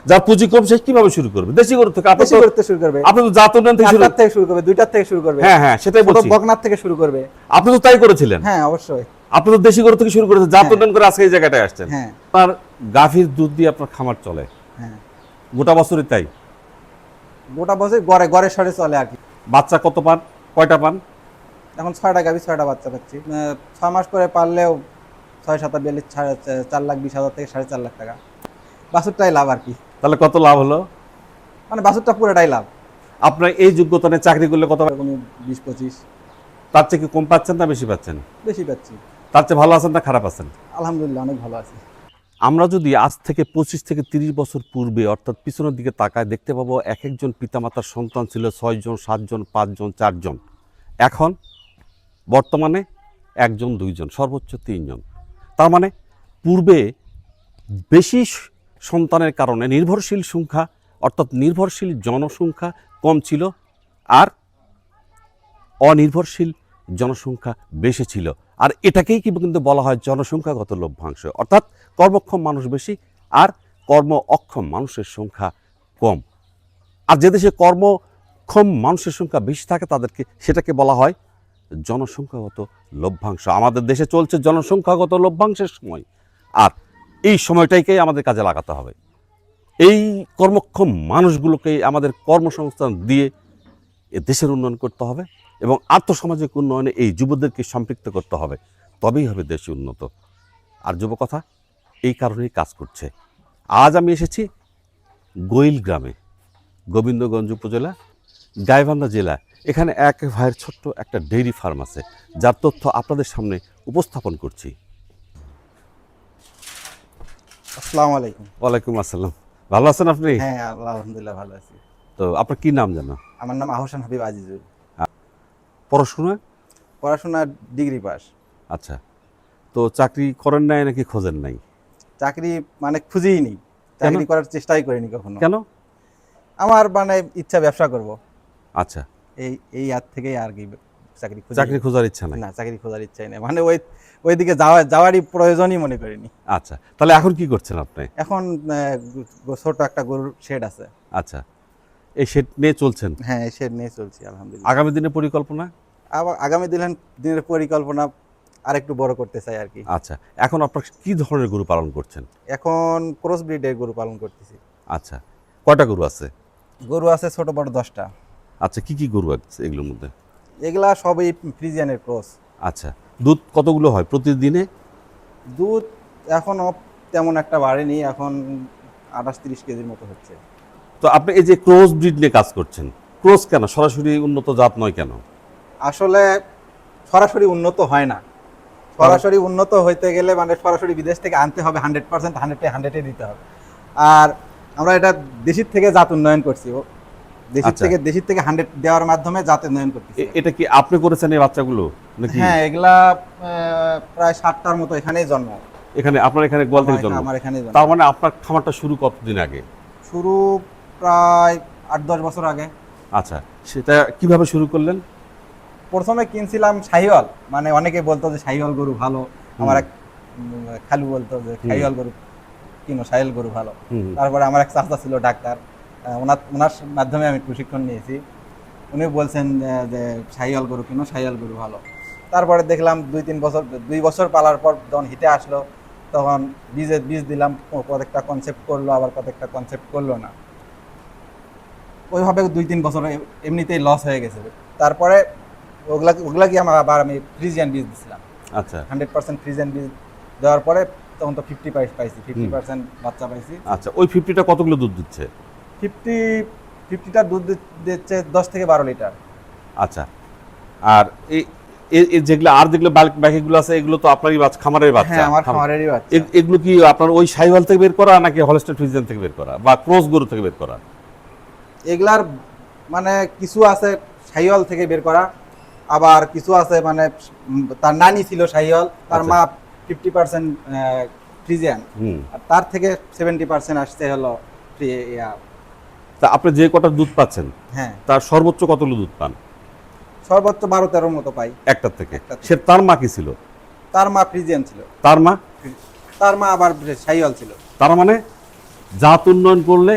যার পুঁজি কম সে কিভাবে শুরু করবে? দেশি গরু থেকে। দেশি গরু থেকে শুরু করবে, আপনি তো জাত উন্নয়ন থেকে শুরু, একটার থেকে শুরু করবে, দুইটার থেকে শুরু করবে। হ্যাঁ হ্যাঁ সেটাই ছোট বলছি। বকনার থেকে শুরু করবে। আপনি তো তাই করেছিলেন। হ্যাঁ অবশ্যই। আপনি তো দেশি গরু থেকে শুরু করেছেন, জাত হ্যাঁ। উন্নয়ন করে আজকে এই জায়গাটায় আসছেন। হ্যাঁ আপনার গাভীর দুধ দিয়ে আপনার খামার চলে হ্যাঁ, গোটা বছরই তাই? গোটা বছর গড়ে গড়ে সরে চলে আর কি। বাচ্চা কত পান, কয়টা পান? এখন 6টা গাভী 6টা বাচ্চা পাচ্ছি। 6 মাস করে পারলেও 6 7 42 4,20,000 থেকে 4.5 লাখ টাকা। বাছুরটাই লাভ আর কি। তাহলে কত লাভ হলো? মানে বাছুরটা পুরোটাই লাভ। আপনার এই যোগ্যতা নিয়ে চাকরি করলে কত? এরকমই 20-25। তার চেয়ে কি কম পাচ্ছেন না বেশি পাচ্ছেন? বেশি পাচ্ছি। তার চেয়ে ভালো আছেন না খারাপ আছেন? আলহামদুলিল্লাহ অনেক ভালো আছি। আমরা যদি আজ থেকে 25 থেকে 30 বছর পূর্বে অর্থাৎ পিছনের দিকে তাকায় দেখতে পাবো এক একজন পিতামাতার সন্তান ছিল 6 জন 7 জন 5 জন 4 জন। এখন বর্তমানে 1 জন 2 জন সর্বোচ্চ 3 জন। তার মানে পূর্বে বেশি সন্তানের কারণে নির্ভরশীল সংখ্যা অর্থাৎ নির্ভরশীল জনসংখ্যা কম ছিল আর অনির্ভরশীল জনসংখ্যা বেশি ছিল। আর এটাকেই কিন্তু বলা হয় জনসংখ্যাগত লভ্যাংশ, অর্থাৎ কর্মক্ষম মানুষ বেশি আর কর্ম অক্ষম মানুষের সংখ্যা কম। আর যে দেশে কর্মক্ষম মানুষের সংখ্যা বেশি থাকে তাদেরকে সেটাকে বলা হয় জনসংখ্যাগত লভ্যাংশ। আমাদের দেশে চলছে জনসংখ্যাগত লভ্যাংশের সময়, আর এই সময়টাকেই আমাদের কাজে লাগাতে হবে। এই কর্মক্ষম মানুষগুলোকে আমাদের কর্মসংস্থান দিয়ে এ দেশের উন্নয়ন করতে হবে এবং আর্থসামাজিক উন্নয়নে এই যুবদেরকে সম্পৃক্ত করতে হবে, তবেই হবে দেশ উন্নত। আর যুবকথা এই কারণেই কাজ করছে। আজ আমি এসেছি গৈল গ্রামে, গোবিন্দগঞ্জ উপজেলা, গাইবান্ধা জেলা। এখানে এক ভাইয়ের ছোট্ট একটা ডেইরি ফার্ম আছে, যার তথ্য আপনাদের সামনে উপস্থাপন করছি। আসসালামু আলাইকুম। ওয়ালাইকুম আসসালাম। ভালো আছেন আপনি? হ্যাঁ আলহামদুলিল্লাহ ভালো আছি। তো আপনার কি নাম জানো? আমার নাম আহসান হাবিব আজিজুল। পড়াশোনা? পড়াশোনা ডিগ্রি পাস। আচ্ছা, তো চাকরি করেন নাই নাকি খোঁজেন নাই? চাকরি মানে খুঁজেই নি, চাকরি করার চেষ্টাই করিনি কখনো। কেন? আমার মানে ইচ্ছা ব্যবসা করব, আচ্ছা, এই এই হাত থেকেই আর কি চাকরি খোঁজার ইচ্ছা নাই? না, চাকরি খোঁজার ইচ্ছাই নেই, মানে ওইদিকে যাওয়ারই প্রয়োজনই মনে করিনি। আচ্ছা, তাহলে এখন কি করছেন আপনি? এখন ছোট একটা গরুর শেড আছে। আচ্ছা, এই শেড নিয়ে চলছেন? হ্যাঁ এই শেড নিয়ে চলছি আলহামদুলিল্লাহ। আগামী দিনের পরিকল্পনা? আবার আগামী দিনের পরিকল্পনা আরেকটু বড় করতে চাই আর কি। আচ্ছা, এখন আপনার কি ধরনের গরু পালন করছেন? এখন ক্রস ব্রিডের গরু পালন করতেছি। আচ্ছা, কয়টা গরু আছে? গরু আছে ছোট বড় 10টা। আচ্ছা, কি কি গরু আছে এগুলোর মধ্যে? এগুলা সবই ফ্রিজিয়ানের ক্রস। আচ্ছা, দুধ কতগুলো হয় প্রতিদিনে? দুধ এখনও তেমন একটা বাড়েনি, এখন 28-30 কেজির মতো হচ্ছে। তো আপনি এই যে ক্রস ব্রিড নিয়ে কাজ করছেন, ক্রস কেন, সরাসরি উন্নত জাত নয় কেন? আসলে সরাসরি উন্নত হয় না। সরাসরি উন্নত হইতে গেলে মানে সরাসরি বিদেশ থেকে আনতে হবে, 100% 100-এ দিতে হবে। আর আমরা এটা দেশির থেকে জাত উন্নয়ন করছি, দেশির থেকে 100 দেওয়ার মাধ্যমে জাত উন্নয়ন করতেছি। এটা কি আপনি করেছেন এই বাচ্চাগুলো নাকি? হ্যাঁ এগুলা প্রায় 60টার মতো এখানেই জন্ম। এখানে আপনার এখানে গোয়াল থেকে জন্ম? আমার এখানেই জন্ম। তার মানে আপনার খামারটা শুরু কতদিন আগে? শুরু প্রায় 8-10 বছর আগে। আচ্ছা, সেটা কিভাবে শুরু করলেন? প্রথমে কিনছিলাম শাহিওয়াল, মানে অনেকে বলতো যে শাহিওয়াল গরু ভালো। আমার এক খালু বলতো যে শাহিওয়াল গরু কিনো, শাহিওয়াল গরু ভালো। তারপরে আমার এক চাচা ছিল ডাক্তার, ওনার মাধ্যমে আমি প্রশিক্ষণ নিয়েছি। উনি বলছেন যে শাহিওয়াল গরু কিনো, শাহিওয়াল গরু ভালো। তারপরে দেখলাম 2 বছর পালার পর যখন হিটে আসলো তখন বীজ দিলাম, কয়েকটা কনসেপ্ট করলো, আবার কয়েকটা কনসেপ্ট করলো না। ওইভাবে 2-3 বছর এমনিতেই লস হয়ে গেছে। তারপরে ওগুলা কি আবার আমি ফ্রিজিয়ান বীজ দিছিলাম। আচ্ছা, 100% ফ্রিজিয়ান বীজ দেওয়ার পরে তখন তো 50 পাইছি, 50% বাচ্চা পাইছি। আচ্ছা, ওই 50টা কতগুলো দুধ দিচ্ছে? 50টা দুধ দিচ্ছে 10 থেকে 12 লিটার। আচ্ছা, আর এই যেগুলো বাকিগুলো আছে এগুলো তো আপনারই খামারের বাচ্চা? হ্যাঁ আমার খামারেরই বাচ্চা। এগুলো কি আপনার ওই শাহিওয়াল থেকে বের করা নাকি হলস্টাইন ফ্রিজিয়ান থেকে বের করা বা ক্রস গরু থেকে বের করা? এগুলার মানে কিছু আছে শাহিওয়াল থেকে বের করা, আবার কিছু আছে মানে তার নানি ছিল শাহিওয়াল, তার মা 50% ফ্রিজিয়ান, আর তার থেকে 70% আসছে হলো তা আপনি যে কটা দুধ পাচ্ছেন, হ্যাঁ তার সর্বোচ্চ কতগুলো দুধ পান? সর্বোচ্চ 12-13 মতো পাই একটার থেকে। সে তার মা কি ছিল? তার মা ফ্রিজিয়ান ছিল। তার মা আবার শাহিওয়াল ছিল। তার মানে জাত উন্নয়ন করলে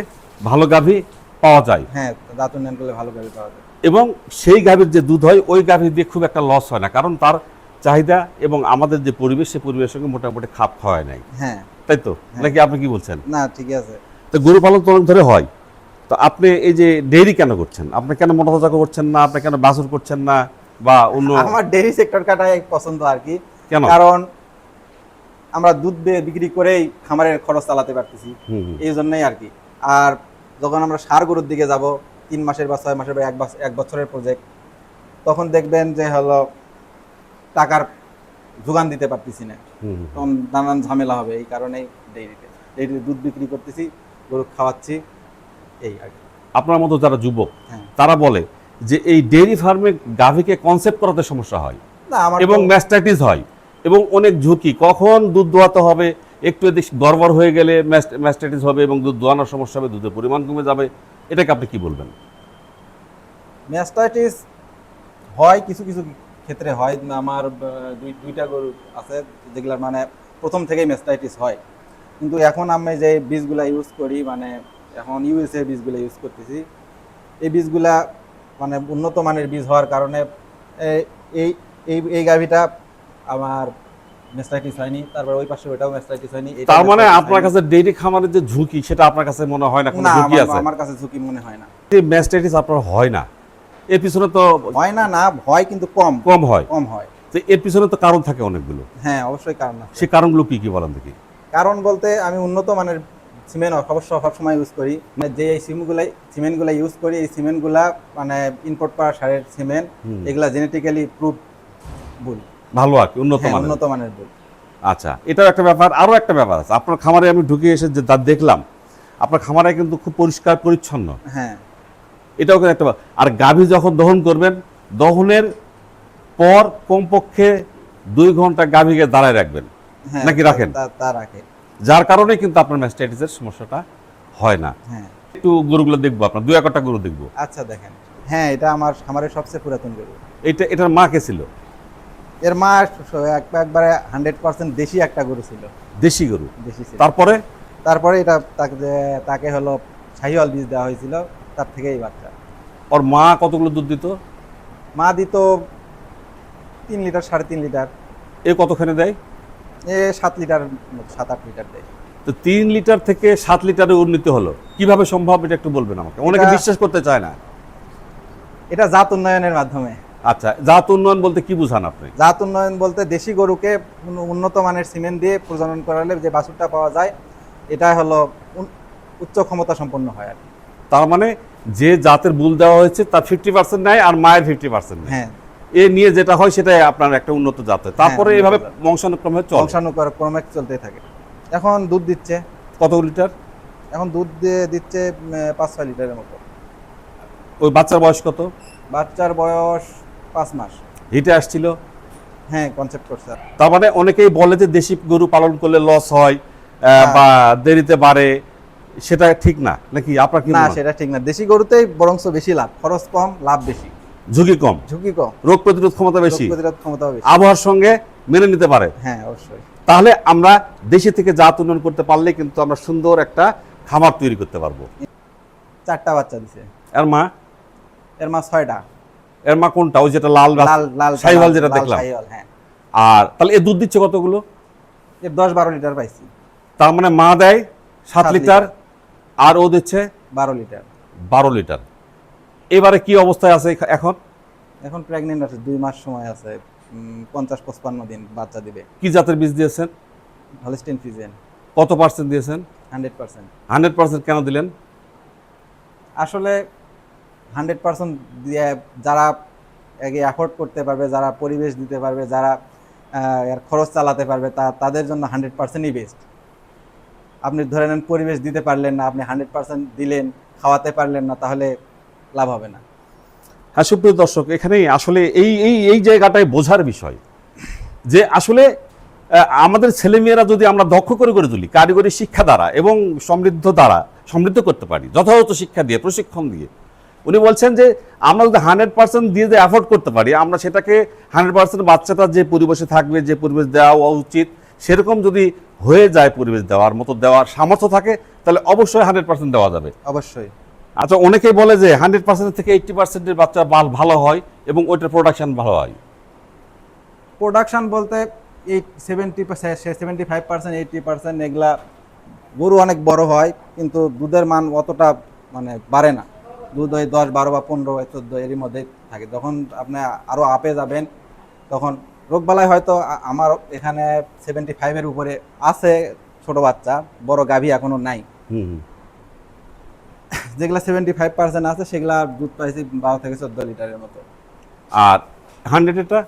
ভালো গাভী পাওয়া যায়, হ্যাঁ দাঁত উন্নয়ন করলে ভালো গাভী পাওয়া যায়। এবং সেই গাভীর যে দুধ হয় ওই গাভী দিয়ে খুব একটা লস হয় না, কারণ তার চাহিদা এবং আমাদের যে পরিবেশ সেই পরিবেশের সঙ্গে মোটামুটি খাপ খাওয়ায় নাই, হ্যাঁ তাই তো নাকি আপনি কি বলছেন? না ঠিক আছে। তো গরু পালন তো অনেক ধরে হয়, তো আপনি এই যে ডেইরি কেন করছেন? আপনি কেন মোটা তাজা করছেন না? আপনি কেন বাছুর করছেন না বা অন্য? আমার ডেইরি সেক্টরটাই পছন্দ আর কি। কেন? কারণ আমরা দুধ বিক্রি করেই খামারের খরচ চালাতে পারতেছি, এই জন্যই আর কি। আর যখন আমরা ষাঁড় গরুর দিকে যাব 3 মাসের বা 6 মাসের বা 1 বছরের প্রজেক্ট, তখন দেখবেন যে হলো টাকার যোগান দিতে পারতেছি না, তখন নানান ঝামেলা হবে। এই কারণেই ডেইরিতে দুধ বিক্রি করতেছি, গরু খাওয়াচ্ছি, এই আর কি। আপনার মতো যারা যুবক হ্যাঁ। তারা বলে যে এই ডেইরি ফার্মে গাভীকে কনসেপ্ট করাতে সমস্যা হয় না আমার এবং ম্যাস্টাইটিস হয় এবং অনেক ঝুঁকি, কখন দুধ দোয়াতে হবে, একটু এদিক গড়বড় হয়ে গেলে ম্যাস্টাইটিস হবে এবং দুধ দোয়ানোর সমস্যা হবে, দুধের পরিমাণ কমে যাবে, এটাকে আপনি কি বলবেন? ম্যাস্টাইটিস হয় কিছু কিছু ক্ষেত্রে হয়। আমার দুইটা গরু আছে যেগুলার মানে প্রথম থেকেই ম্যাস্টাইটিস হয়, কিন্তু এখন আমি যে বীজগুলা ইউজ করি, মানে এখন ইউএসএ বীজগুলা ইউজ করতেছি, এই বীজগুলা মানে উন্নত মানের বীজ হওয়ার কারণে এই এই এই গাভীটা আমার ম্যাস্টাইটিস হয়নি, তারপর ওই পাশে ওইটাও ম্যাস্টাইটিস হয়নি। তার মানে আপনার কাছে ডেইরি খামারের যে ঝুঁকি সেটা আপনার কাছে মনে হয় না কোনো ঝুঁকি আছে? আমার কাছে ঝুঁকি মনে হয় না। ম্যাস্টাইটিস আপনার হয় না, এর পিছনে তো হয় না, না হয় কিন্তু কম কম হয়। কম হয়। তো এর পিছনে তো কারণ থাকে অনেকগুলো। হ্যাঁ অবশ্যই কারণ আছে। সেই কারণগুলো কি কি বলেন দেখি? কারণ বলতে আমি উন্নত মানের সিমেন্ট সবসময় ইউজ করি, মানে যে এই সিমেন্টগুলো ইউজ করি, এই সিমেন্টগুলা মানে ইম্পোর্ট করা সারের সিমেন্ট, এগুলা জেনেটিক্যালি প্রুভ বুল, ভালো আর কি, উন্নত মানের। উন্নত মানের বুল। আচ্ছা, এটাও একটা ব্যাপার। আরও একটা ব্যাপার আছে, আপনার খামারে আমি ঢুকে এসে যে দেখলাম আপনার খামারে কিন্তু খুব পরিষ্কার পরিচ্ছন্ন। হ্যাঁ এটাও কিন্তু একটা আর গাভী যখন দহন করবেন, দহনের পর কমপক্ষে 2 ঘন্টা গাভীকে দাঁড়ায় রাখবেন, হ্যাঁ নাকি রাখেন? তা রাখে, যার কারণে কিন্তু আপনার ম্যাস্টাইটিসের সমস্যাটা হয় না। হ্যাঁ একটু গরুগুলো দেখবো, আপনার 2-1টা গরু দেখবো। আচ্ছা দেখেন, হ্যাঁ এটা আমার খামারের সবচেয়ে পুরাতন গরু। এটার মা কে ছিল? এর মা একবারে 100% দেশি একটা গরু ছিল, দেশি গরু। দেশি ছিল। তারপরে এটা তাকে হলো শাহিওয়াল বীজ দেওয়া হয়েছিল, তার থেকেই বাচ্চা। ওর মা কতগুলো দুধ দিত? মা দিত 3 লিটার 3.5 লিটার। এ কতখানি দেয়? 7 লিটার 7-8 লিটার দেয়। তো 3 লিটার থেকে 7 লিটারে উন্নীত হলো কিভাবে সম্ভব, এটা একটু বলবেন আমাকে? অনেকে বিশ্বাস করতে চায় না। এটা জাত উন্নয়নের মাধ্যমে। আচ্ছা, জাত উন্নয়ন বলতে কি বুঝান আপনি? জাত উন্নয়ন বলতে দেশি গরুকে উন্নত মানের সিমেন্ট দিয়ে প্রজনন করালে যে বাছুরটা পাওয়া যায়, এটা হলো উচ্চ ক্ষমতা সম্পন্ন হয় আর কি। তার মানে যে জাতের বুল দেওয়া হয়েছে তার 50% নেয় আর মায়ের 50% নেয়। হ্যাঁ এ নিয়ে যেটা হয় সেটাই আপনার একটা উন্নত জাত হয়। তারপরে এইভাবে বংশানুক্রমে বংশানুক্রমে চলতেই থাকে। এখন দুধ দিচ্ছে কত লিটার? এখন দুধ দিচ্ছে 5-6 লিটারের মতো। ওই বাচ্চার বয়স কত? বাচ্চার বয়স 5 মাস। হিটে আসছিল? হ্যাঁ কনসেপ্ট করছে। তার মানে অনেকেই বলে যে দেশি গরু পালন করলে লস হয় বা দেরিতে বাড়ে, সেটা ঠিক না নাকি? আপনার কি? না সেটা ঠিক না, দেশি গরুতেই বরংস বেশি লাভ, খরচ কম, লাভ বেশি, ঝুঁকি কম, রোগ প্রতিরোধ ক্ষমতা বেশি, বেশি, আবহাওয়ার সঙ্গে মেনে নিতে পারে। হ্যাঁ অবশ্যই। তাহলে আমরা দেশি থেকে জাত উন্নয়ন করতে পারলে কিন্তু আমরা সুন্দর একটা খামার তৈরি করতে পারবো। 4টা বাচ্চা দিছে। এর মা? এর মা 6টা। এর মা কোনটা? ওই যেটা লাল শাহিওয়াল যেটা দেখলাম। হ্যাঁ। আর তাহলে এ দুধ দিচ্ছে কতগুলো? এর 10-12 লিটার পাইছি। তার মানে মা দেয় 7 লিটার আর ও দিচ্ছে 12 লিটার। 12 লিটার। এবারে কি অবস্থায় আছে এখন? এখন প্রেগন্যান্ট আছে, 2 মাস সময় আছে, 50-55 দিন বাচ্চা দিবে। কি জাতের বীজ দিয়েছেন? Holstein Friesian. কত পার্সেন্ট দিয়েছেন? 100%। 100% কেন দিলেন? আসলে 100% দিয়ে যারা আগে অ্যাফোর্ড করতে পারবে, যারা পরিবেশ দিতে পারবে, যারা এর খরচ চালাতে পারবে, তাদের জন্য 100%ই বেস্ট। আপনি ধরে নেন পরিবেশ দিতে পারলেন না, আপনি 100% দিলেন, খাওয়াতে পারলেন না, তাহলে লাভ হবে না। হ্যাঁ সুপ্রিয় দর্শক, এখানে আসলে এই জায়গাটাই বোঝার বিষয় যে আসলে আমাদের ছেলেমেয়েরা যদি আমরা দক্ষ করে তুলি কারিগরি শিক্ষা দ্বারা এবং সমৃদ্ধ করতে পারি যথাযথ শিক্ষা দিয়ে, প্রশিক্ষণ দিয়ে। উনি বলছেন যে আমরা যদি 100% দিয়ে যে অ্যাফোর্ড করতে পারি, আমরা সেটাকে 100% বাচ্চাটা যে পরিবেশে থাকবে, যে পরিবেশ দেওয়া উচিত সেরকম যদি হয়ে যায় পরিবেশ দেওয়ার মতো দেওয়ার সামর্থ্য থাকে তাহলে অবশ্যই 100% দেওয়া যাবে। অবশ্যই। আচ্ছা, অনেকেই বলে যে 100% থেকে 80%-এর বাচ্চা বাল ভালো হয় এবং ওইটার প্রোডাকশন ভালো হয়। প্রোডাকশন বলতে এই 75%, 80% এগুলা গরু অনেক বড় হয়, কিন্তু দুধের মান অতটা মানে বাড়ে না। দুধ হয় 10, 12 বা 15, 14 এরই মধ্যে থাকে। যখন আপনি আরও আপে যাবেন তখন রোগবালাই হয়তো আমার এখানে 75-এর উপরে আছে ছোট বাচ্চা, বড় গাভী এখনো নাই। যেগুলা 75% আছে সেগুলা দুধ পাইছি 12 থেকে 14 লিটারের মতো। আর 100-এটা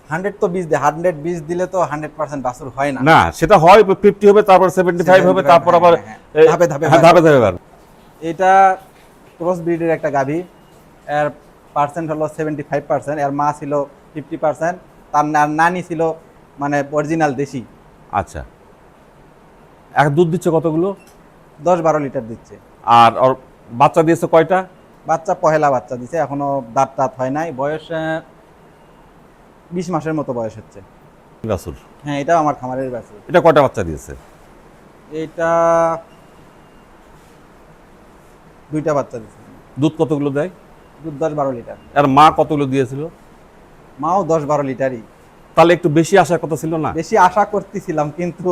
100 তো বীজ দেয়, 100 বীজ দিলে তো 100% বাছুর হয় না। না, সেটা হয় 50 হবে, তারপর 75 হবে, তারপর আবার ধাপে ধাপে ধাপে ধাপে বাড়বে। এটা ক্রস ব্রিডের একটা গাভী, এর পার্সেন্ট হলো 75%, এর মা ছিল 50%, তার নানি ছিল মানে অরিজিনাল দেশি। আচ্ছা, এক দুধ দিচ্ছে কতগুলো? 10-12 লিটার দিচ্ছে। আর ওর বাচ্চা দিয়েছে কয়টা? বাচ্চা পহেলা বাচ্চা দিছে, এখনো দাঁত টাত হয় নাই। বয়স 20 মাসের মতো বয়স হচ্ছে। বাছুর? হ্যাঁ, এটাও আমার খামারের বাছুর। এটা কয়টা বাচ্চা দিয়েছে? এটা 2টা বাচ্চা দিছে। দুধ কতগুলো দেয়? দুধ 10-12 লিটার। আর মা কতগুলো দিয়েছিল? মাও 10-12 লিটারই। তাহলে একটু বেশি আসার কথা ছিল না? বেশি আশা করতেছিলাম, কিন্তু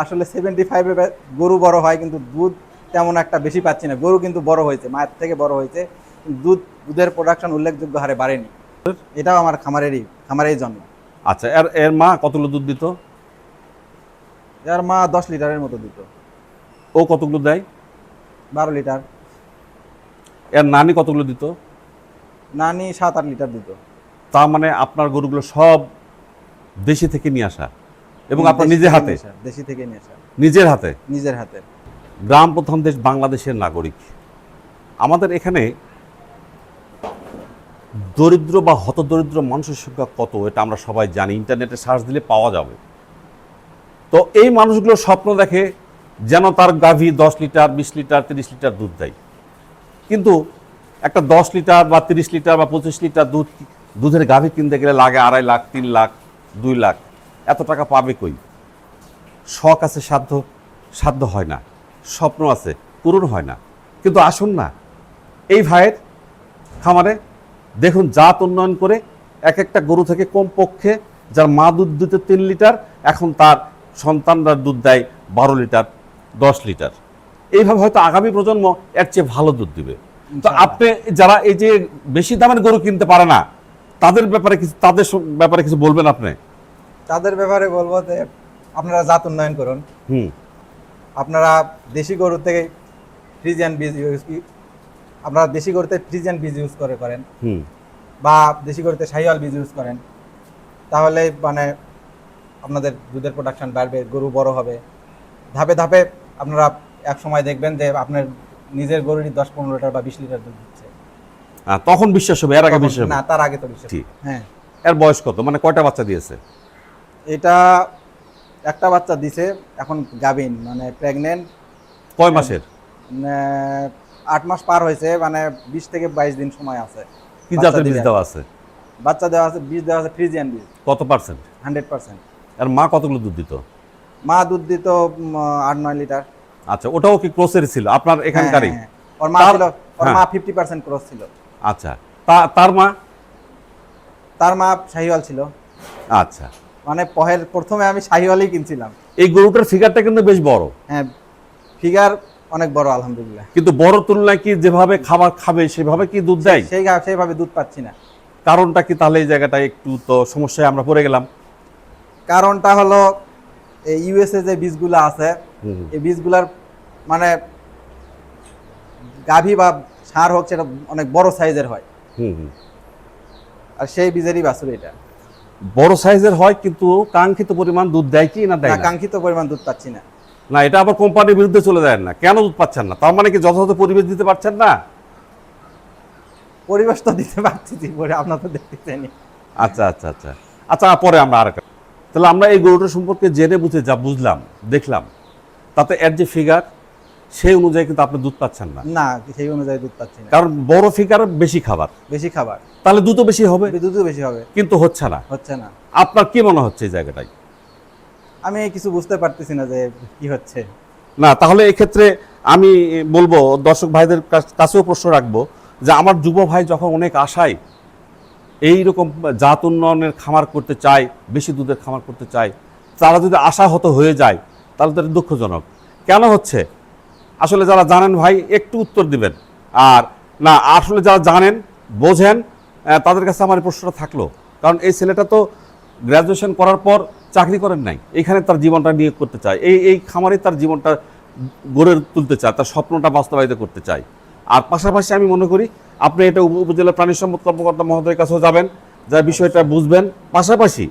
আসলে 75-এ গরু বড় হয়, কিন্তু দুধ তেমন একটা বেশি পাচ্ছি না। গরু কিন্তু বড় হয়েছে, মায়ের থেকে বড় হয়েছে, দুধের প্রোডাকশন উল্লেখযোগ্য হারে বাড়েনি। এটাও আমার খামারেরই জন্য। আচ্ছা, এর মা কতগুলো দুধ দিত? এর মা 10 লিটারের মতো দিত। ও কতগুলো দেয়? 12 লিটার। এর নানি কতগুলো দিত? নানি 7-8 লিটার দিত। তার মানে আপনার গরুগুলো সব দেশি থেকে নিয়ে আসা এবং আপনার নিজের হাতে? দেশি থেকে নিয়ে আসা। নিজের হাতে? নিজের হাতে। গ্রাম প্রধান দেশ বাংলাদেশের নাগরিক। আমাদের এখানে দরিদ্র বা হতদরিদ্র মানুষের সংখ্যা কত এটা আমরা সবাই জানি, ইন্টারনেটে সার্চ দিলে পাওয়া যাবে। তো এই মানুষগুলো স্বপ্ন দেখে যেন তার গাভী 10 লিটার, 20 লিটার, 30 লিটার দুধ দেয়। কিন্তু একটা 10 লিটার বা 30 লিটার বা 25 লিটার দুধের গাভী কিনতে গেলে লাগে 2.5 লাখ, 3 লাখ, 2 লাখ। এত টাকা পাবে কই? শখ আছে, সাধ্য হয় না। স্বপ্ন আছে, পূরণ হয় না। কিন্তু আসুন না এই ভাইয়ের খামারে, দেখুন জাত উন্নয়ন করে এক একটা গরু থেকে কমপক্ষে যার মা দুধ দিত 3 লিটার, এখন তার সন্তানরা দুধ দেয় 12 লিটার, 10 লিটার। এইভাবে হয়তো আগামী প্রজন্ম এর চেয়ে ভালো দুধ দিবে। তো আপনি যারা এই যে বেশি দামের গরু কিনতে পারে না তাদের ব্যাপারে কিছু বলবেন আপনি? তাদের ব্যাপারে বলবো যে আপনারা জাত উন্নয়ন করুন। আপনারা দেশি গরু থেকে ফ্রিজিয়ান বীজ ইউজ করেন, বা দেশি গরুতে শাহিওয়াল বীজ ইউজ করেন, তাহলে মানে আপনাদের দুধের প্রোডাকশন বাড়বে, গরু বড় হবে। ধাপে ধাপে আপনারা এক সময় দেখবেন যে আপনার নিজের গরুরই 10-15 লিটার বা 20 লিটার দুধ দিচ্ছে। তখন বিশ্বাস হবে, এর আগে বিশ্বাস হবে না, তার আগে তো বিশ্বাস। হ্যাঁ। এর বয়স কত, মানে কয়টা বাচ্চা দিয়েছে? এটা একটা বাচ্চা দিছে, এখন গাভিন, মানে প্রেগনেন্ট। কয় মাসের? 8 মাস পার হয়েছে, মানে 20 থেকে 22 দিন সময় আছে। কি জাতের বীজ দেওয়া আছে? বাচ্চা দেওয়া আছে, বীজ দেওয়া আছে ফ্রিজিয়ান বীজ। কত পার্সেন্ট? 100%। আর মা কতগুলো দুধ দিত? মা দুধ দিত 8-9 লিটার। আচ্ছা, ওটাও কি ক্রসের ছিল আপনার এখানকারই? ওর মা 50% ক্রস ছিল। আচ্ছা, তার মা শাহিওয়াল ছিল। আচ্ছা, মানে প্রথমে আমি শাহিওয়ালই কিনছিলাম। এই গরুটার ফিগারটা কিন্তু বেশ বড়। হ্যাঁ, ফিগার অনেক বড় আলহামদুলিল্লাহ। কিন্তু বড় তুলনায় কি যেভাবে খাবার খাবে সেভাবে কি দুধ দেয়? সেইভাবে দুধ পাচ্ছি না। কারণটা কি তাহলে এই জায়গাটায় একটু তো সমস্যায় আমরা পড়ে গেলাম? কারণটা হলো এই ইউএসএ যে বীজগুলো আছে, এই বীজগুলার মানে গাভী বা ষাঁড় হোক, সেটা অনেক বড় সাইজের হয়। আর সেই বীজেরই বাছুর এটা। বড় সাইজের হয় কিন্তু কাঙ্ক্ষিত পরিমাণ দুধ দেয় কি না দেয় না? কাঙ্ক্ষিত পরিমাণ দুধ পাচ্ছি না। না, এটা আবার কোম্পানির বিরুদ্ধে চলে যায় না? কেন দুধ পাচ্ছেন না? তার মানে কি যথাযথ পরিবেশ দিতে পারছেন না? পরিবেশ তো দিতে পারছি, আপনার তো দেখতেছেন। আচ্ছা, পরে আমরা আরেকটা, তাহলে আমরা এই গরুটা সম্পর্কে জেনে বুঝে যা বুঝলাম, দেখলাম, তাতে এর যে ফিগার সেই অনুযায়ী কিন্তু আপনি দুধ পাচ্ছেন না। না, সেই অনুযায়ী দুধ পাচ্ছি না, কারণ বড় ফিগার বেশি খাবার, তাহলে দুধও বেশি হবে, দুধও বেশি হবে, কিন্তু হচ্ছে না। হচ্ছে না। আপনার কি মনে হচ্ছে এই জায়গাটায়? আমি কিছু বুঝতে পারতেছি না যে কি হচ্ছে। না, তাহলে এক্ষেত্রে আমি বলবো দর্শক ভাইদের কাছেও প্রশ্ন রাখবো যে আমার যুব ভাই যখন অনেক আশায় এইরকম জাত উন্নয়নের খামার করতে চায়, বেশি দুধের খামার করতে চায়, তারা যদি আশাহত হয়ে যায় তাহলে তো এটা দুঃখজনক। কেন হচ্ছে আসলে যারা জানেন ভাই একটু উত্তর দিবেন, আর না আসলে যারা জানেন বোঝেন তাদের কাছে আমার এই প্রশ্নটা থাকলো। কারণ এই ছেলেটা তো গ্র্যাজুয়েশন করার পর চাকরি করেন নাই, এইখানে তার জীবনটা নিয়োগ করতে চায়, এই খামারে তার জীবনটা গড়ে তুলতে চায়, তার স্বপ্নটা বাস্তবায়িত করতে চায়। আর পাশাপাশি আমি মনে করি আপনি এটা উপজেলা প্রাণী সম্পদ কর্মকর্তা মহোদয়ের কাছেও যাবেন, যা বিষয়টা বুঝবেন। পাশাপাশি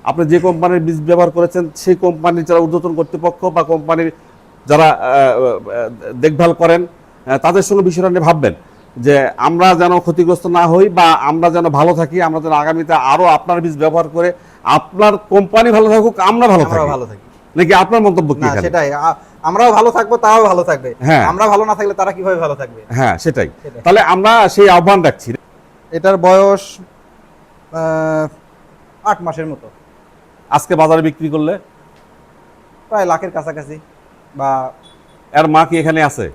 আপনি যে কোম্পানির বীজ ব্যবহার করেছেন সেই কোম্পানির যারা ঊর্ধ্বতন কর্তৃপক্ষ বা কোম্পানির যারা দেখভাল করেন তাদের সঙ্গে বিষয়টা নিয়ে ভাববেন যে আমরা যেন ক্ষতিগ্রস্ত না হই বা আমরা যেন ভালো থাকি, আমরা যেন আগামীতে আরো আপনার বীজ ব্যবহার করে আপনার কোম্পানি ভালো থাকুক, আমরা ভালো থাকি। নাকি আপনার মন্তব্য কি? সেটাই, আমরাও ভালো থাকবো, তারাও ভালো থাকবে। হ্যাঁ, আমরা ভালো না থাকলে তারা কিভাবে ভালো থাকবে? হ্যাঁ সেটাই। তাহলে আমরা সেই আহ্বান রাখছি। এটার বয়স 8 মাসের মতো। আজকে বাজারে বিক্রি করলে প্রায় লাখের কাছাকাছি। বা এর মা কি এখানে আছে?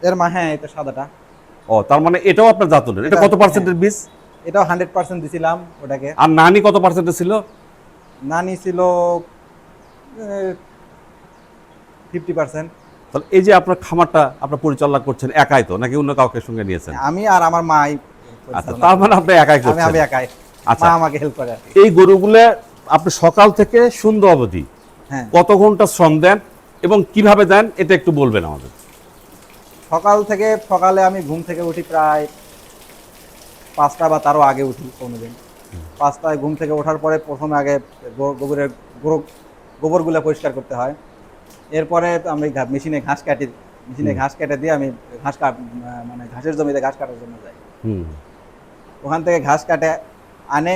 এর মা, হ্যাঁ, এটা সাদাটা। ও, তার মানে এটাও আপনার জাতনের। এটা কত পার্সেন্টের বীজ? এটাও 100% দিছিলাম ওটাকে। আর নানি কত পার্সেন্টের ছিল? নানি ছিল 50%। তাহলে এই যে আপনার খামারটা আপনার পরিচালনা করছেন একাই তো, নাকি অন্য কাউকে সঙ্গে নিয়েছেন? আমি আর আমার মাই। আচ্ছা, তার মানে আপনি একাই করছেন? আমি একাই। আচ্ছা, মা আমাকে হেল্প করে। এই গরুগুলো আপনি সকাল থেকে সন্ধ্যা অবধি কত ঘন্টা শ্রম দেন এবং কিভাবে দেন এটা একটু বলবেন আমাদের। সকালে আমি ঘুম থেকে উঠি প্রায় 5টা বা তারও আগে উঠি কোনোদিন। 5টায় ঘুম থেকে ওঠার পরে প্রথমে আগে গোবরগুলো পরিষ্কার করতে হয়। এরপরে আমি মেশিনে ঘাস কেটে দিয়ে আমি মানে ঘাসের জমিতে ঘাস কাটার জন্য যাই। ওখান থেকে ঘাস কাটে আনে,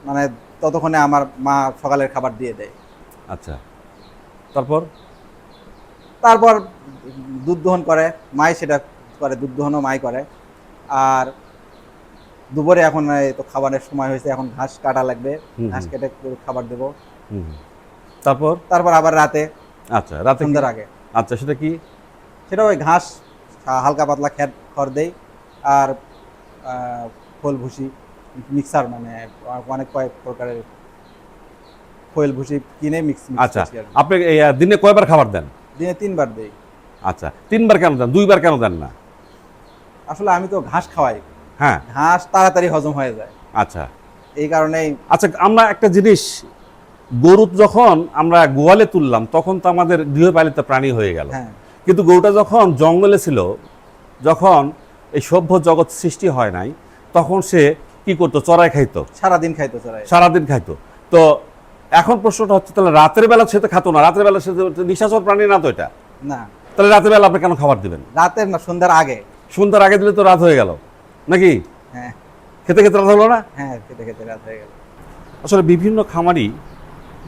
মানে ততক্ষণে আমার মা সকালের খাবার দিয়ে দেয়। আচ্ছা, তারপর দুধ দহন করে মাই, সেটা করে, দুধ দহনও মাই করে। আর দুপুরে এখন তো খাবারের সময় হয়েছে, এখন ঘাস কাটা লাগবে, ঘাস কেটে খাবার দেবো। তারপর আবার রাতে। আচ্ছা, রাতে সন্ধ্যার আগে। আচ্ছা, সেটা কি? সেটা ওই ঘাস হালকা পাতলা খড় দেই আর খোল ভুসি মিক্সার, মানে অনেক কয়েক প্রকারের খোল ভুসি কিনে মিক্স। আচ্ছা, আপনি দিনে কয়বার খাবার দেন? দিনে 3 বার দেই। আচ্ছা, 3 বার কেন দেন? 2 বার কেন দেন না? আসলে আমি তো ঘাস খাওয়াই। হ্যাঁ, ঘাস তাড়াতাড়ি হজম হয়ে যায়। আচ্ছা, এই কারণেই। আচ্ছা, আমরা একটা জিনিস, গরু যখন আমরা গোয়ালে তুললাম তখন তো আমাদের গৃহপালিত প্রাণী হয়ে গেল। কিন্তু গরুটা যখন জঙ্গলে ছিল, যখন এই সভ্য জগৎ সৃষ্টি হয় নাই, তখন সে কি করতো? চড়াই খাইতো, সারাদিন খাইতো। তো এখন প্রশ্নটা হচ্ছে, তাহলে রাতের বেলা সে তো খাতো না, রাতের বেলা সে নিশাচর প্রাণী না তো এটা না। তাহলে রাতের বেলা আপনি কেন খাবার দিবেন? রাতের না, সন্ধ্যার আগে। সন্ধ্যার আগে দিলে তো রাত হয়ে গেল নাকি? হ্যাঁ, খেতে খেতে রাত হলো না? হ্যাঁ, খেতে খেতে রাত হয়ে গেল। আসলে বিভিন্ন খামারি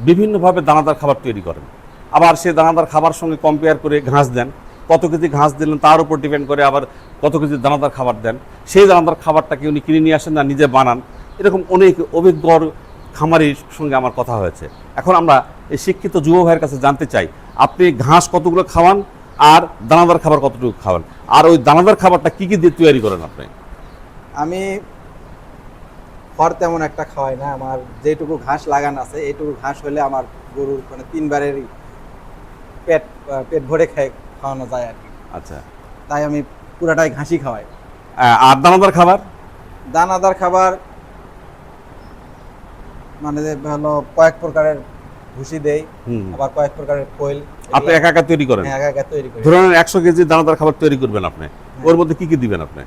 বিভিন্নভাবে দানাদার খাবার তৈরি করেন, আবার সে দানাদার খাবার সঙ্গে কম্পেয়ার করে ঘাস দেন, কত কেজি ঘাস দিলেন তার উপর ডিপেন্ড করে আবার কত কেজি দানাদার খাবার দেন। সেই দানাদার খাবারটাকে উনি কিনে নিয়ে আসেন না নিজে বানান। এরকম অনেক অভিজ্ঞ খামারির সঙ্গে আমার কথা হয়েছে। এখন আমরা এই শিক্ষিত যুব ভাইয়ের কাছে জানতে চাই, আপনি ঘাস কতগুলো খাওয়ান আর দানাদার খাবার কতটুকু খাওয়ান, আর ওই দানাদার খাবারটা কি কি দিয়ে তৈরি করেন আপনি? আমি খড় তেমন একটা খাওয়াই না, আমার যেটুকু ঘাস লাগান আছে এইটুকু ঘাস হলে আমার গরুর মানে 3 বারেরই পেট ভরে খাওয়ানো যায় আর কি। আচ্ছা, তাই আমি পুরাটাই ঘাসই খাওয়াই। আর দানাদার খাবার মানে হলো কয়েক প্রকারের ভুসি দেই, আবার কয়েক প্রকারের খোল। আপনি একা একা তৈরি করেন? একা একা তৈরি করি। ধরুন 100 কেজি দানাদার খাবার তৈরি করবেন আপনি, ওর মধ্যে কি কি দিবেন আপনি?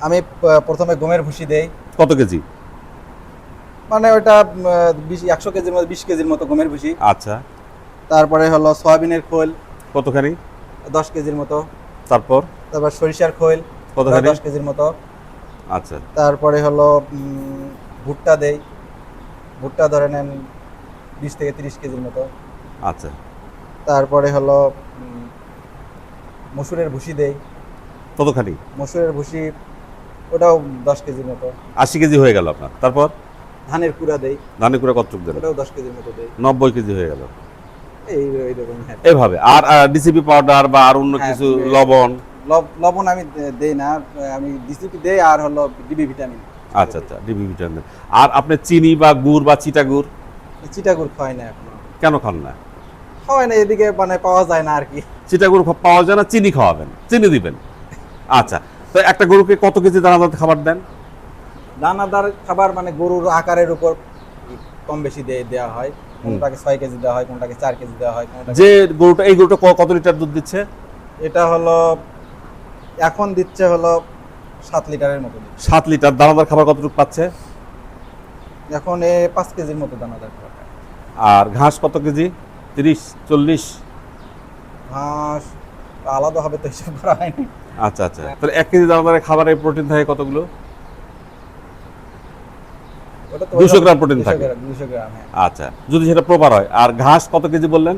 আমি প্রথমে গমের ভুসি দেই। কত কেজি? মানে ওটা 100 কেজির মতো 20 কেজির মতো গমের ভুসি। আচ্ছা, তারপরে হলো সয়াবিনের খোল কতখানি? 10 কেজির মতো। তারপর সরিষার খোল কতখানি? 10 কেজির মতো। আচ্ছা, তারপরে হলো ভুট্টা দেই, ভুট্টা ধরে নেন 20 থেকে 30 কেজির মতো। আচ্ছা, তারপরে হলো মসুরের ভুসি দেই। কতখানি? মসুরের ভুসি ওটাও 10 কেজির মতো। 80 কেজি হয়ে গেল আপনার। তারপর ধানের কুড়া দেই, ধানের কুড়া কতটুকু দেন? ওটাও 10 কেজির মতো দেই। 90 কেজি হয়ে গেল এইরকম, হ্যাঁ। এভাবে। আর ডিসিপি পাউডার বা আর অন্য হ্যাঁ, কিছু লবণ? লবণ আমি দেই না, আমি ডিসিপি দেই আর হলো ডিবি ভিটামিন। আচ্ছা আচ্ছা, ডিবি ভিটামিন। আর আপনি চিনি বা গুড় বা চিটা গুড়? চিটা গুড় খাওয়াই না এখনো। কেন খান না? খাওয়াই না, এদিকে মানে পাওয়া যায় না আর কি। চিটা গুড় পাওয়া যায় না, চিনি খাওয়াবেন, চিনি দিবেন। আচ্ছা, তো একটা গরুকে কত কেজি দানাদার খাবার দেন? দানাদার খাবার মানে গরুর আকারের উপর কম বেশি দেওয়া হয়। কোনটাকে 6 কেজি দেওয়া হয়, কোনটাকে 4 কেজি দেওয়া হয়, কোনটাকে। যে গরুটা, এই গরুটা কত লিটার দুধ দিচ্ছে? এটা হলো এখন দিচ্ছে হলো 7 লিটারের মতো দিচ্ছে। 7 লিটার। দানাদার খাবার কতটুকু পাচ্ছে? এখন 5 কেজির মতো দানাদার খাবার খায়। আর ঘাস কত কেজি? 30, 40? ঘাস আলাদা হবে তো হিসাব করা হয়নি। আচ্ছা আচ্ছা, তাহলে 1 কেজি দানাদারের খাবারে প্রোটিন থাকে কতগুলো? ওটা তো 200 গ্রাম প্রোটিন 200 থাকে। গ্রাম, 200 গ্রাম, হ্যাঁ। আচ্ছা, যদি সেটা প্রপার হয়। আর ঘাস কত কেজি বললেন?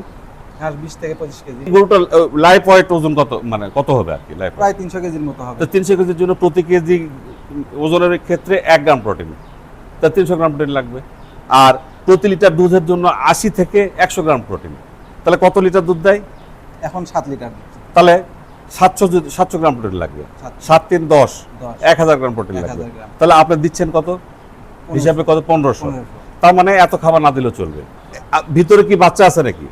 ঘাস 20 থেকে 25 কেজি, গরুটা লাইফ ওয়েট ওজন কত, মানে কত হবে আর কি লাইফ? প্রায় 300 কেজির মতো হবে। তো 300 কেজির জন্য প্রতি কেজি ওজনের ক্ষেত্রে 1 গ্রাম প্রোটিন, তা 300 গ্রাম প্রোটিন লাগবে। আর প্রতি লিটার দুধের জন্য 80 থেকে 100 গ্রাম প্রোটিন। তাহলে কত লিটার দুধ দেয়? এখন 7 লিটার দিচ্ছে। তাহলে 700 গ্রাম প্রোটিন লাগবে। 7 3 10, 1000 গ্রাম প্রোটিন 1000 লাগবে। গ্রাম। তাহলে আপনি দিচ্ছেন কত হিসাবে? কত? 1500। 1500। তার মানে এত খাবার না দিলেও চলবে। ভিতরে কি বাচ্চা আছে নাকি?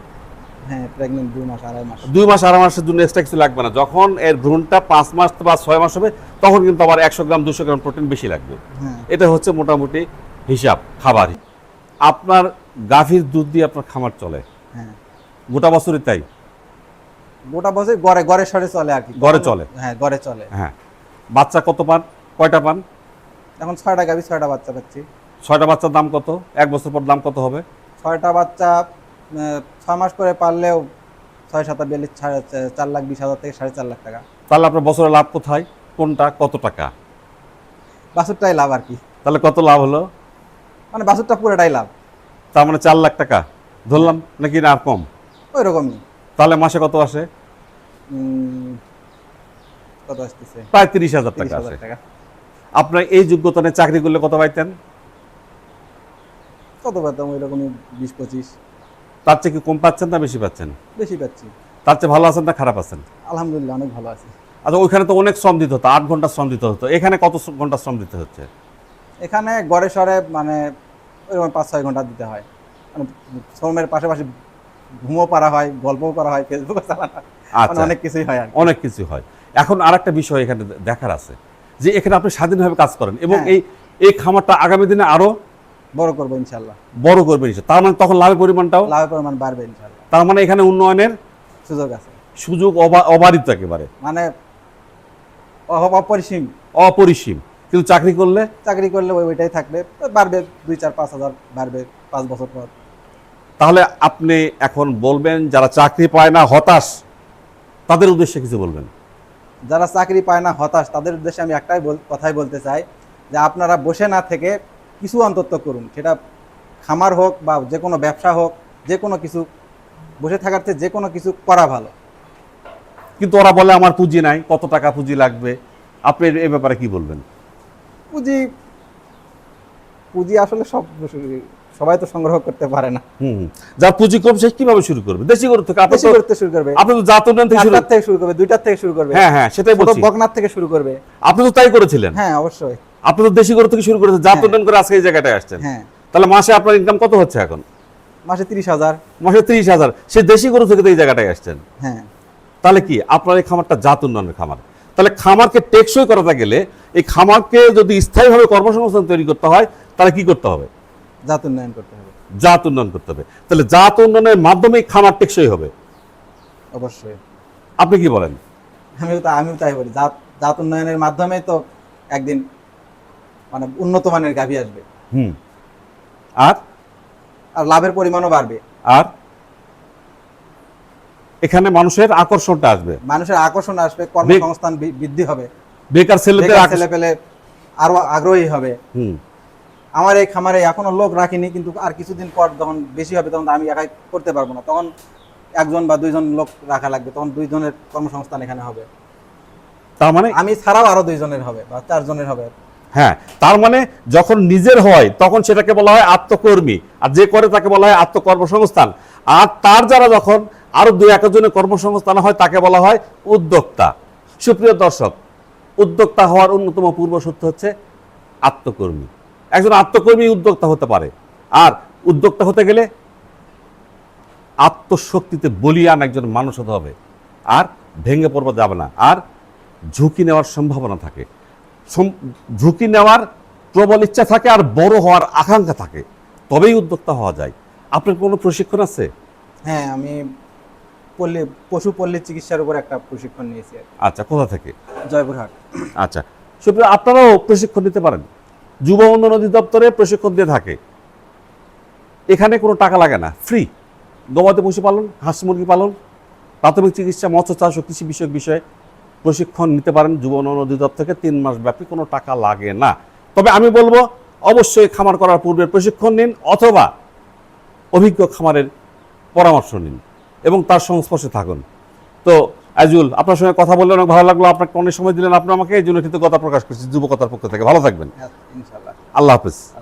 হ্যাঁ, প্রেগন্যান্ট 2 মাস, 2.5 মাস। 2 মাস 2.5 মাসের জন্য এক্সট্রা কিছু লাগবে না। যখন এর ভ্রূণটা 5 মাস বা 6 মাস হবে, তখন কিন্তু আবার 100 গ্রাম 200 গ্রাম প্রোটিন বেশি লাগবে। হ্যাঁ, এটা হচ্ছে মোটামুটি হিসাব খাবার। আপনার গাভীর দুধ দিয়ে আপনার খামার চলে হ্যাঁ। গোটা বছরই? তাই? গোটা বছর গড়ে গড়ে সরে চলে আর কি। গড়ে চলে? হ্যাঁ, গড়ে চলে। হ্যাঁ। বাচ্চা কত পান? কয়টা পান? এখন 6টা গাভী, 6টা বাচ্চা পাচ্ছি। 6টা বাচ্চার দাম কত? 1 বছর পর দাম কত হবে? 6টা বাচ্চা 6 মাস করে পারলেও 6 7 42 4,20,000 থেকে 4.5 লাখ টাকা। তাহলে আপনার বছরে লাভ কোথায়? কোনটা কত টাকা? বাছুরটাই লাভ আর কি। তাহলে কত লাভ হলো? মানে বাছুরটা পুরোটাই লাভ। তার মানে 4 লাখ টাকা ধরলাম, নাকি না আর কম? ওই রকমই। তাহলে মাসে কত আসে? কত আসতেছে? প্রায় 30,000 টাকা আসে। 30,000 টাকা। আপনার এই যোগ্যতা নিয়ে চাকরি করলে কত পাইতেন? কত পেতাম? ওই রকমই 20-25। তার চেয়ে কি কম পাচ্ছেন না বেশি পাচ্ছেন? বেশি পাচ্ছি। তার চেয়ে ভালো আছেন না খারাপ আছেন? আলহামদুলিল্লাহ, অনেক ভালো আছি। আচ্ছা, ওইখানে তো অনেক শ্রম দিতে হতো, 8 ঘন্টা শ্রম দিতে হতো। এখানে কত ঘন্টা শ্রম দিতে হচ্ছে? এখানে গড়ে সরে মানে ওইরকম 5-6 ঘন্টা দিতে হয়। মানে শ্রমের পাশাপাশি ঘুমও পারা হয়, গল্পও করা হয়, ফেসবুকও চালানো হয়। মানে আচ্ছা, অনেক কিছুই হয় আর কি। অনেক কিছু হয়। এখন আরেকটা বিষয় এখানে দেখার আছে, যে এখানে আপনি স্বাধীনভাবে কাজ করেন এবং হ্যাঁ। এই খামারটা আগামী দিনে আরো বড় করবো ইনশাল্লাহ। বড় করবেন। তার মানে তখন লাভের পরিমাণটাও, লাভের পরিমাণ বাড়বে ইনশাল্লাহ। তার মানে এখানে উন্নয়নের সুযোগ আছে, সুযোগ অবারিত একেবারে, মানে অপরিসীম। অপরিসীম। কিন্তু চাকরি করলে, চাকরি করলে ওইটাই থাকবে, বাড়বে 2-4-5 হাজার বাড়বে 5 বছর পর। তাহলে আপনি এখন বলবেন যারা চাকরি পায় না হতাশ, তাদের উদ্দেশ্যে কিছু বলবেন? যারা চাকরি পায় না হতাশ, তাদের উদ্দেশ্যে আমি একটাই কথাই বলতে চাই, যে আপনারা বসে না থেকে কিছু অন্তত করুন। সেটা খামার হোক বা যে কোনো ব্যবসা হোক, যে কোনো কিছু, বসে থাকার থেকে যে কোনো কিছু করা ভালো। কিন্তু ওরা বলে আমার পুঁজি নাই, কত টাকা পুঁজি লাগবে। আপনি এই ব্যাপারে কি বলবেন? পুঁজি পুঁজি আসলে সবাই তো সংগ্রহ করতে পারে না। যার পুঁজি কম সে কিভাবে শুরু করবে? দেশি গরু থেকে। আপনি বেশি করতে শুরু করবে, তো জাত উন্নয়ন থেকে একটার থেকে শুরু করবে, 2টার থেকে শুরু করবে। হ্যাঁ হ্যাঁ, সেটাই বলছি। বকনার থেকে শুরু করবে। আপনি তো তাই করেছিলেন। হ্যাঁ, অবশ্যই। আপনি তো দেশি গরু থেকে শুরু করেছেন, জাত হ্যাঁ। উন্নয়ন করে আজকে এই জায়গাটায় আসছেন। হ্যাঁ, তাহলে মাসে আপনার ইনকাম কত হচ্ছে এখন? মাসে 30,000। মাসে 30,000। সেই দেশি গরু থেকে তো এই জায়গাটায় আসছেন। হ্যাঁ, তাহলে কি আপনার এই খামারটা জাত উন্নয়নের খামার? তাহলে খামারকে টেকসই করাতে গেলে, এই খামারকে যদি স্থায়ীভাবে কর্মসংস্থান তৈরি করতে হয়, তাহলে কি করতে হবে? জাত উন্নয়ন করতে হবে, জাত উন্নয়ন করতে হবে। তাহলে জাত উন্নয়নের মাধ্যমেই খামার টেকসই হবে। অবশ্যই। আপনি কি বলেন? আমিও তাই বলি, জাত উন্নয়নের মাধ্যমে তো একদিন মানে উন্নত মানের গাভী আসবে, আর আর লাভের পরিমাণও বাড়বে, আর এখানে মানুষের আকর্ষণটা আসবে, মানুষের আকর্ষণ আসবে, কর্মসংস্থান বৃদ্ধি হবে, বেকার ছেলে পেলে আরো আগ্রহী হবে। আমার এই খামারে এখনো লোক রাখিনি, কিন্তু আর কিছুদিন পর যখন বেশি হবে, তখন আমি একাই করতে পারবো না, তখন 1জন বা 2জন লোক রাখা লাগবে, তখন 2 জনের কর্মসংস্থান এখানে হবে। তার মানে আমি ছাড়াও আরো 2 জনের হবে বা 4 জনের হবে। হ্যাঁ, তার মানে যখন নিজের হয় তখন সেটাকে বলা হয় আত্মকর্মী, আর যে করে তাকে বলা হয় আত্মকর্মসংস্থান। আর তার যারা যখন আরো 2-1 জনের কর্মসংস্থান হয় তাকে বলা হয় উদ্যোক্তা। সুপ্রিয় দর্শক, উদ্যোক্তা হওয়ার অন্যতম পূর্বশর্ত হচ্ছে আত্মকর্মী। একজন আত্মকর্মী উদ্যোক্তা হতে পারে, আর উদ্যোক্তা হতে গেলে আত্মশক্তিতে বলিয়ান একজন মানুষ হতে হবে, আর ভেঙে পড়বা যাবে না, আর ঝুঁকি নেওয়ার সম্ভাবনা থাকে, ঝুঁকি নেওয়ার প্রবল ইচ্ছা থাকে, আর বড় হওয়ার আকাঙ্ক্ষা থাকে, তবেই উদ্যোক্তা হওয়া যায়। আপনার কোনো প্রশিক্ষণ আছে? হ্যাঁ, আমি পশু পল্লী চিকিৎসার উপর একটা প্রশিক্ষণ নিয়েছি। আচ্ছা, কোথা থেকে? জয়পুরহাট। আচ্ছা, সুপ্রিয়, আপনারাও প্রশিক্ষণ নিতে পারেন। যুব উন্নয়ন অধিদপ্তরে প্রশিক্ষণ দিয়ে থাকে। এখানে কোনো টাকা লাগে না, ফ্রি। গবাদি পশু পালন, হাঁস মুরগি পালন, প্রাথমিক চিকিৎসা, মৎস্য চাষ ও কৃষি বিষয়ক বিষয়ে প্রশিক্ষণ নিতে পারেন যুব উন্নয়ন অধিদপ্তর থেকে। 3 মাস ব্যাপী, কোনো টাকা লাগে না। তবে আমি বলবো অবশ্যই খামার করার পূর্বে প্রশিক্ষণ নিন, অথবা অভিজ্ঞ খামারের পরামর্শ নিন এবং তার সংস্পর্শে থাকুন। তো আইজুল, আপনার সঙ্গে কথা বললে অনেক ভালো লাগলো। আপনাকে অনেক সময় দিলেন, আপনি আমাকে এই জন্য কৃতজ্ঞতা প্রকাশ করছি যুবকতার পক্ষ থেকে। ভালো থাকবেন। ইনশাআল্লাহ। আল্লাহ হাফেজ।